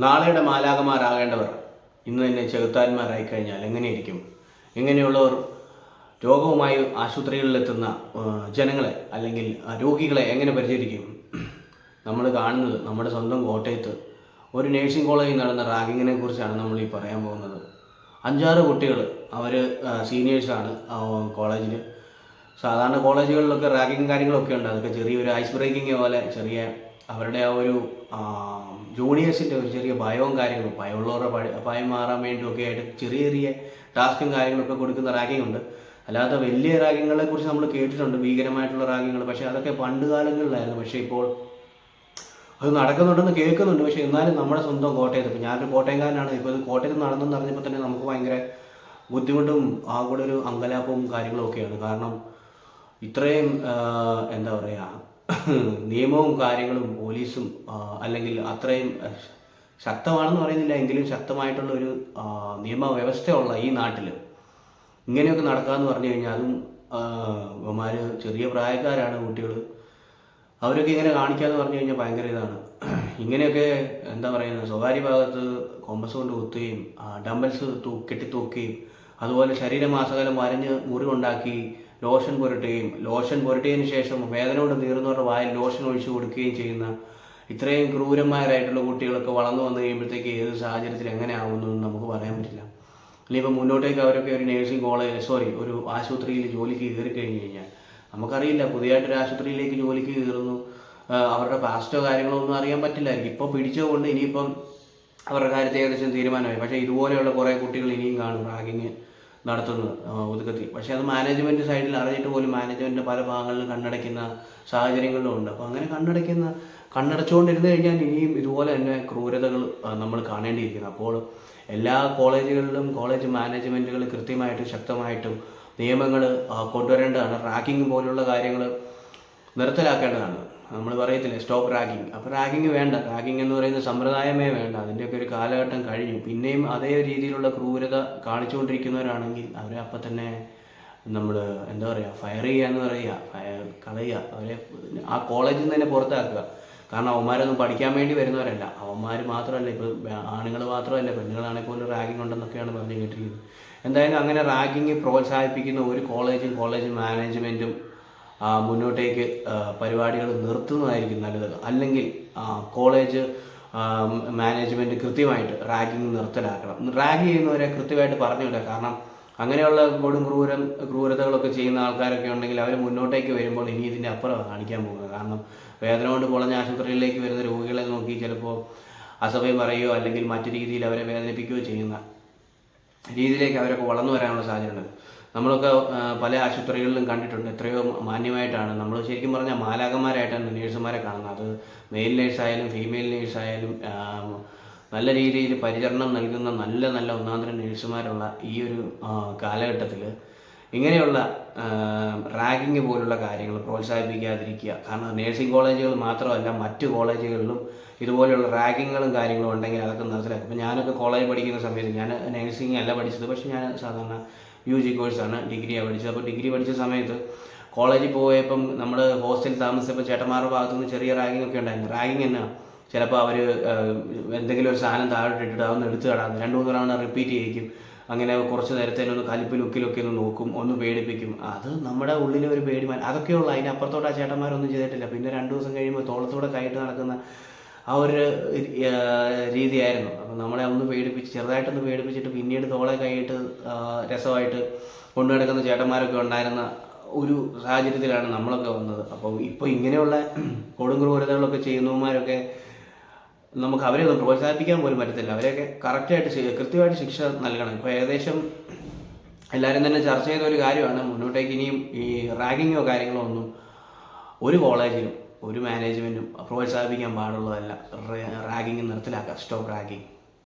നാളെയുടെ മാലാഖമാരാകേണ്ടവർ ഇന്ന് തന്നെ ചെകുത്താന്മാരായി കഴിഞ്ഞാൽ എങ്ങനെയിരിക്കും? ഇങ്ങനെയുള്ളവർ രോഗവുമായി ആശുപത്രികളിലെത്തുന്ന ജനങ്ങളെ അല്ലെങ്കിൽ രോഗികളെ എങ്ങനെ പരിചരിക്കും? നമ്മൾ കാണുന്നത് നമ്മുടെ സ്വന്തം കോട്ടയത്ത് ഒരു നേഴ്സിംഗ് കോളേജിൽ നടന്ന റാഗിങ്ങിനെ കുറിച്ചാണ് നമ്മൾ ഈ പറയാൻ പോകുന്നത്. 5-6 കുട്ടികൾ, അവർ സീനിയേഴ്സാണ് കോളേജിൽ. സാധാരണ കോളേജുകളിലൊക്കെ റാഗിങ് കാര്യങ്ങളൊക്കെ ഉണ്ട്. അതൊക്കെ ചെറിയൊരു ഐസ് ബ്രേക്കിങ് പോലെ, ചെറിയ അവരുടെ ആ ഒരു ജൂനിയേഴ്സിൻ്റെ ഒരു ചെറിയ ഭയവും കാര്യങ്ങളും, ഭയമുള്ളവരുടെ ഭയം മാറാൻ വേണ്ടിയൊക്കെ ആയിട്ട് ചെറിയ ചെറിയ ടാസ്കും കാര്യങ്ങളൊക്കെ കൊടുക്കുന്ന റാഗിങ് ഉണ്ട്. അല്ലാതെ വലിയ റാഗിങ്ങളെ കുറിച്ച് നമ്മൾ കേട്ടിട്ടുണ്ട്, ഭീകരമായിട്ടുള്ള റാഗിങ്ങൾ. പക്ഷേ അതൊക്കെ പണ്ട് കാലങ്ങളിലായിരുന്നു. പക്ഷേ ഇപ്പോൾ അത് നടക്കുന്നുണ്ടെന്ന് കേൾക്കുന്നുണ്ട്. പക്ഷേ എന്നാലും നമ്മുടെ സ്വന്തം കോട്ടയത്ത്, ഇപ്പോൾ ഞാനൊരു കോട്ടയംകാരനാണ്. ഇപ്പോൾ ഇത് കോട്ടയത്ത് നടന്നെന്ന് അറിഞ്ഞപ്പോൾ തന്നെ നമുക്ക് ഭയങ്കര ബുദ്ധിമുട്ടും ആ കൂടെ ഒരു അങ്കലാപ്പവും കാര്യങ്ങളും ഒക്കെയാണ്. കാരണം ഇത്രയും എന്താ പറയുക, നിയമവും കാര്യങ്ങളും പോലീസും അല്ലെങ്കിൽ അത്രയും ശക്തമാണെന്ന് പറയുന്നില്ല എങ്കിലും ശക്തമായിട്ടുള്ള ഒരു നിയമവ്യവസ്ഥയുള്ള ഈ നാട്ടിൽ ഇങ്ങനെയൊക്കെ നടക്കാമെന്ന് പറഞ്ഞു കഴിഞ്ഞാൽ, അതും ഇവന്മാർ ചെറിയ പ്രായക്കാരാണ് കുട്ടികൾ, അവരൊക്കെ ഇങ്ങനെ കാണിക്കാമെന്ന് പറഞ്ഞു കഴിഞ്ഞാൽ ഭയങ്കര ഇതാണ്. ഇങ്ങനെയൊക്കെ എന്താ പറയുന്നത്, സ്വകാര്യ ഭാഗത്ത് കൊമ്പസ് കൊണ്ട് കുത്തുകയും ഡംബൽസ് കെട്ടിത്തൂക്കുകയും അതുപോലെ ശരീരമാസകലം വരഞ്ഞ് മുറിവുണ്ടാക്കി ലോഷൻ പുരട്ടുകയും ശേഷം വേദന കൊണ്ട് നീറുന്നവരുടെ വായിൽ ലോഷൻ ഒഴിച്ചു കൊടുക്കുകയും ചെയ്യുന്ന ഇത്രയും ക്രൂരന്മാരായിട്ടുള്ള കുട്ടികളൊക്കെ വളർന്നു വന്നു കഴിയുമ്പോഴത്തേക്ക് ഏത് സാഹചര്യത്തിൽ എങ്ങനെ ആവുമെന്നൊന്നും നമുക്ക് പറയാൻ പറ്റില്ല. ഇനിയിപ്പോൾ മുന്നോട്ടേക്ക് അവരൊക്കെ ഒരു നേഴ്സിംഗ് ഒരു ആശുപത്രിയിൽ ജോലിക്ക് കയറി കഴിഞ്ഞ് കഴിഞ്ഞാൽ നമുക്കറിയില്ല, പുതിയതായിട്ടൊരു ആശുപത്രിയിലേക്ക് ജോലിക്ക് കയറുന്നു, അവരുടെ പാസ്റ്റോ കാര്യങ്ങളോ ഒന്നും അറിയാൻ പറ്റില്ലായിരിക്കും. ഇപ്പോൾ പിടിച്ചുകൊണ്ട് ഇനിയിപ്പം അവരുടെ കാര്യത്തെ ഏകദേശം തീരുമാനമായി. പക്ഷേ ഇതുപോലെയുള്ള കുറേ കുട്ടികൾ ഇനിയും കാണും റാഗിങ് നടത്തുന്നത് ഒതുക്കത്തിൽ. പക്ഷേ അത് മാനേജ്മെൻറ്റ് സൈഡിൽ അറിഞ്ഞിട്ട് പോലും മാനേജ്മെൻറ്റിൻ്റെ പല ഭാഗങ്ങളിലും കണ്ണടയ്ക്കുന്ന സാഹചര്യങ്ങളിലും ഉണ്ട്. അപ്പോൾ അങ്ങനെ കണ്ണടച്ചുകൊണ്ടിരുന്നു കഴിഞ്ഞാൽ ഇനിയും ഇതുപോലെ തന്നെ ക്രൂരതകൾ നമ്മൾ കാണേണ്ടിയിരിക്കുന്നു. അപ്പോൾ എല്ലാ കോളേജുകളിലും കോളേജ് മാനേജ്മെൻറ്റുകൾ കൃത്യമായിട്ടും ശക്തമായിട്ടും നിയമങ്ങൾ കൊണ്ടുവരേണ്ടതാണ്. റാഗിങ് പോലുള്ള കാര്യങ്ങൾ നിർത്തലാക്കേണ്ടതാണ്. നമ്മൾ പറയത്തില്ലേ സ്റ്റോപ്പ് റാഗിങ്. അപ്പോൾ റാഗിങ് വേണ്ട, റാഗിങ് എന്ന് പറയുന്ന സമ്പ്രദായമേ വേണ്ട. അതിൻ്റെയൊക്കെ ഒരു കാലഘട്ടം കഴിഞ്ഞു. പിന്നെയും അതേ രീതിയിലുള്ള ക്രൂരത കാണിച്ചുകൊണ്ടിരിക്കുന്നവരാണെങ്കിൽ അവരെ അപ്പം തന്നെ നമ്മൾ എന്താ പറയുക, ഫയർ ചെയ്യാന്ന് പറയുക, കളയുക, അവരെ ആ കോളേജിൽ നിന്ന് തന്നെ പുറത്താക്കുക. കാരണം അവന്മാരൊന്നും പഠിക്കാൻ വേണ്ടി വരുന്നവരല്ല. അവന്മാർ മാത്രമല്ല, ഇപ്പോൾ ആണുങ്ങൾ മാത്രമല്ല, പെണ്ണുങ്ങളാണെങ്കിൽ പോലും റാഗിങ് ഉണ്ടെന്നൊക്കെയാണ് പറഞ്ഞു കേട്ടിരിക്കുന്നത്. എന്തായാലും അങ്ങനെ റാഗിങ് പ്രോത്സാഹിപ്പിക്കുന്ന ഒരു കോളേജ് മാനേജ്മെൻറ്റും മുന്നോട്ടേക്ക് പരിപാടികൾ നിർത്തുന്നതായിരിക്കും നല്ലത്. അല്ലെങ്കിൽ കോളേജ് മാനേജ്മെൻറ്റ് കൃത്യമായിട്ട് റാഗിങ് നിർത്തലാക്കണം. റാഗ് ചെയ്യുന്നവരെ കൃത്യമായിട്ട് പറഞ്ഞില്ല. കാരണം അങ്ങനെയുള്ള ക്രൂരതകളൊക്കെ ചെയ്യുന്ന ആൾക്കാരൊക്കെ ഉണ്ടെങ്കിൽ അവർ മുന്നോട്ടേക്ക് വരുമ്പോൾ ഇനി ഇതിൻ്റെ അപ്പുറം കാണിക്കാൻ പോകുന്നത്. കാരണം വേദന കൊണ്ട് പൊളഞ്ഞ ആശുപത്രിയിലേക്ക് വരുന്ന രോഗികളെ നോക്കി ചിലപ്പോൾ അസഭ്യം പറയുകയോ അല്ലെങ്കിൽ മറ്റു രീതിയിൽ അവരെ വേദനിപ്പിക്കുകയോ ചെയ്യുന്ന രീതിയിലേക്ക് അവരൊക്കെ വളർന്നു വരാനുള്ള സാധ്യതയുണ്ട്. നമ്മളൊക്കെ പല ആശുപത്രികളിലും കണ്ടിട്ടുണ്ട്. എത്രയോ മാന്യമായിട്ടാണ്, നമ്മൾ ശരിക്കും പറഞ്ഞാൽ മാലാഖമാരായിട്ടാണ് നേഴ്സുമാരെ കാണുന്നത്. അത് മെയിൽ നേഴ്സായാലും ഫീമെയിൽ നേഴ്സായാലും നല്ല രീതിയിൽ പരിചരണം നൽകുന്ന നല്ല ഒന്നാന്തരം നേഴ്സുമാരുള്ള ഈ ഒരു കാലഘട്ടത്തിൽ ഇങ്ങനെയുള്ള റാഗിങ് പോലുള്ള കാര്യങ്ങൾ പ്രോത്സാഹിപ്പിക്കാതിരിക്കുക. കാരണം നേഴ്സിംഗ് കോളേജുകൾ മാത്രമല്ല, മറ്റു കോളേജുകളിലും ഇതുപോലെയുള്ള റാഗിങ്ങുകളും കാര്യങ്ങളും ഉണ്ടെങ്കിൽ അതൊക്കെ നിർത്തലാക്കും. ഇപ്പോൾ ഞാനൊക്കെ കോളേജ് പഠിക്കുന്ന സമയത്ത്, ഞാൻ നേഴ്സിംഗ് അല്ല പഠിച്ചത്, പക്ഷേ ഞാൻ സാധാരണ UG കോഴ്സാണ്, ഡിഗ്രിയാണ് പഠിച്ചത്. അപ്പോൾ ഡിഗ്രി പഠിച്ച സമയത്ത് കോളേജിൽ പോയപ്പം നമ്മൾ ഹോസ്റ്റലിൽ താമസിച്ചപ്പോൾ ചേട്ടന്മാരുടെ ഭാഗത്തുനിന്ന് ചെറിയ റാഗിങ് ഒക്കെ ഉണ്ടായിരുന്നു. റാഗിങ് എന്നാ, ചിലപ്പോൾ അവർ എന്തെങ്കിലും ഒരു സാധനം താഴോട്ടിട്ടിട്ട് അതൊന്ന് എടുത്ത് കളാന്ന് 2-3 തവണ റിപ്പീറ്റ് ചെയ്യിക്കും. അങ്ങനെ കുറച്ച് നേരത്തേനൊന്ന് കലിപ്പിലൊക്കെ ഒന്ന് നോക്കും, ഒന്ന് പേടിപ്പിക്കും. അത് നമ്മുടെ ഉള്ളിൽ ഒരു പേടി അതൊക്കെയുള്ള. അതിനപ്പുറത്തോട്ട് ആ ചേട്ടന്മാരൊന്നും ചെയ്തിട്ടില്ല. പിന്നെ 2 ദിവസം കഴിയുമ്പോൾ തോളത്തൂടെ കൈയിട്ട് നടക്കുന്ന ആ ഒരു രീതിയായിരുന്നു. അപ്പം നമ്മളെ ഒന്ന് ചെറുതായിട്ടൊന്ന് പേടിപ്പിച്ചിട്ട് പിന്നീട് തോളെ കൈയിട്ട് രസമായിട്ട് കൊണ്ടു നടക്കുന്ന ചേട്ടന്മാരൊക്കെ ഉണ്ടായിരുന്ന ഒരു സാഹചര്യത്തിലാണ് നമ്മളൊക്കെ വന്നത്. അപ്പോൾ ഇപ്പോൾ ഇങ്ങനെയുള്ള ക്രൂരതകളൊക്കെ ചെയ്യുന്നവന്മാരൊക്കെ നമുക്ക് അവരെ ഒന്നും പ്രോത്സാഹിപ്പിക്കാൻ പോലും പറ്റത്തില്ല. അവരെയൊക്കെ കൃത്യമായിട്ട് ശിക്ഷ നൽകണം. ഇപ്പോൾ ഏകദേശം എല്ലാവരും തന്നെ ചർച്ച ചെയ്ത ഒരു കാര്യമാണ്, മുന്നോട്ടേക്ക് ഇനിയും ഈ റാഗിങ്ങോ കാര്യങ്ങളോ ഒന്നും ഒരു കോളേജിലും ഒരു മാനേജ്മെൻറ്റും പ്രോത്സാഹിപ്പിക്കാൻ പാടുള്ളതല്ല. റാഗിങ് നിർത്തലാക്കുക, സ്റ്റോപ്പ് റാഗിങ്.